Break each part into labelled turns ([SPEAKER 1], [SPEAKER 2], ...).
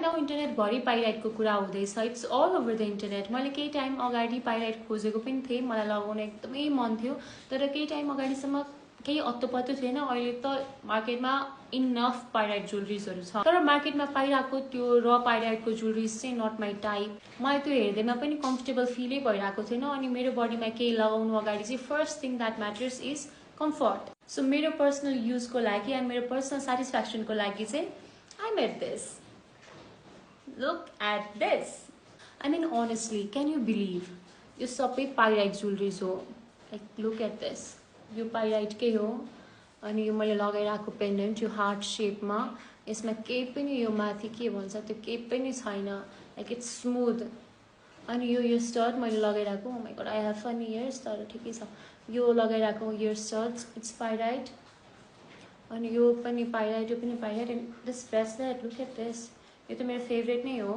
[SPEAKER 1] Now internet भरि पाइराइटको कुरा हुँदैछ, it's all over the internet. मैले केही टाइम अगाडि पाइराइट खोजेको पनि थिएँ, मलाई लगाउन एकदमै मन थियो, तर केही टाइम अगाडिसम्म केही अत्तो थिएन। अहिले त मार्केटमा इनफ पाइराइट ज्वेलरिजहरू छ, तर मार्केटमा पाइरहेको त्यो र पाइराइटको ज्वेलरिज चाहिँ नट माई टाइप। मलाई त्यो हेर्दैमा पनि कम्फर्टेबल फिलै भइरहेको थिएन। अनि मेरो बडीमा केही लगाउनु अगाडि चाहिँ first thing that matters is comfort. So मेरो पर्सनल युजको लागि एन्ड मेरो पर्सनल सेटिस्फ्याक्सनको लागि चाहिँ I made this. Look at this. I mean honestly can you believe यो सबै पाइराइट ज्वेलरिज हो। लाइक लुक एट दिस, यो पाइराइटकै हो। अनि यो मैले लगाइरहेको पेन्डेन्ट यो हार्ट सेपमा, यसमा केही पनि यो माथि के भन्छ त्यो केही पनि छैन, लाइक इट्स स्मुथ। अनि यो स्टड मैले लगाइरहेको, oh my god I have funny ears, तर ठिकै छ। यो लगाइरहेको इयर स्टड्स इट्स पाइराइट, अनि यो पनि पाइराइट, यो पनि pyrite. And this bracelet, look at this, यो त मेरो फेभरेट नै हो।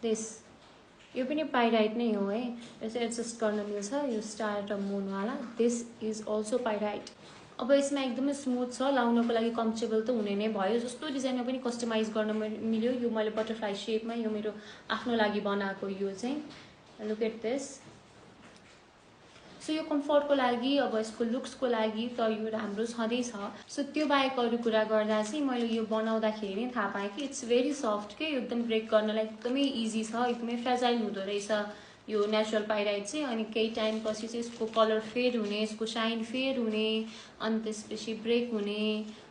[SPEAKER 1] दिस यो पनि पाइराइट नै हो है, यो चाहिँ एडजस्ट गर्न मिल्छ, यो स्टार र मुनवाला। This is also pyrite. अब यसमा एकदमै स्मुथ छ, लाउनको लागि कम्फर्टेबल त हुने नै भयो। जस्तो डिजाइनमा पनि कस्टमाइज गर्न मिल्यो। यो मैले बटरफ्लाई सेपमा, यो मेरो आफ्नो लागि बनाएको यो चाहिँ। Look at this. सो यो कम्फर्टको लागि, अब यसको लुक्सको लागि त यो राम्रो छँदैछ। सो त्यो बाहेक अरू कुरा गर्दा चाहिँ मैले यो बनाउँदाखेरि नै थाहा पाएँ कि इट्स भेरी सफ्ट के, एकदम ब्रेक गर्नलाई एकदमै इजी छ, एकदमै फ्रेजाइल हुँदो रहेछ यो नेचुरल पाइराइट चाहिँ। अनि केही टाइम पछि चाहिँ यसको कलर फेड हुने, यसको साइन फेड हुने, अनि त्यसपछि ब्रेक हुने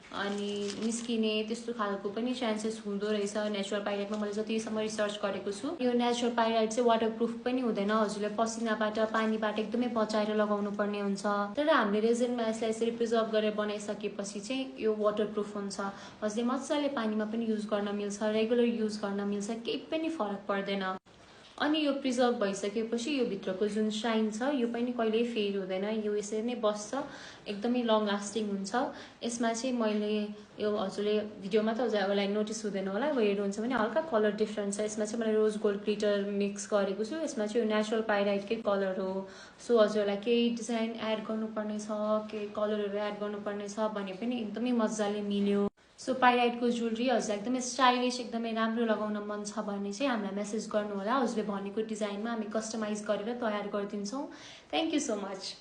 [SPEAKER 1] अनि निस्किने त्यस्तो खालको पनि चान्सेस हुँदो रहेछ नेचुरल पाइराइटमा। मैले जतिसम्म रिसर्च गरेको छु, यो नेचुरल पाइराइट चाहिँ वाटरप्रुफ पनि हुँदैन। हजुरले पसिनाबाट पानीबाट एकदमै बचाएर लगाउनु पर्ने हुन्छ। तर हामीले रेजिनमा यसलाई यसरी प्रिजर्भ गरेर बनाइसकेपछि चाहिँ यो वाटरप्रुफ हुन्छ। हजुरले मजाले पानीमा पनि युज गर्न मिल्छ, रेगुलर युज गर्न मिल्छ, केही पनि फरक पर्दैन। अनि यो प्रिजर्भ भइसकेपछि यो भित्रको जुन साइन छ यो पनि कहिल्यै फेड हुँदैन, यो यसरी नै बस्छ, एकदमै लङ लास्टिङ हुन्छ। यसमा चाहिँ मैले यो हजुरले भिडियोमा त हजुरलाई नोटिस हुँदैन होला, अब हेर्नुहुन्छ भने हल्का कलर डिफ्रेन्ट छ। यसमा चाहिँ मैले रोज गोल्ड ग्लिटर मिक्स गरेको छु, यसमा चाहिँ यो नेचुरल पाइराइटकै कलर हो। सो हजुरलाई केही डिजाइन एड गर्नुपर्ने छ, केही कलरहरू एड गर्नुपर्ने छ भने पनि एकदमै मजाले मिल्यो। सो पाइराइटको ज्वेलरी हजुरलाई एकदमै स्टाइलिस, एकदमै राम्रो लगाउन मन छ भने चाहिँ हामीलाई मेसेज गर्नु होला। हजुरले भनेको डिजाइनमा हामी कस्टमाइज गरेर तयार गरिदिन्छौँ। Thank you so much.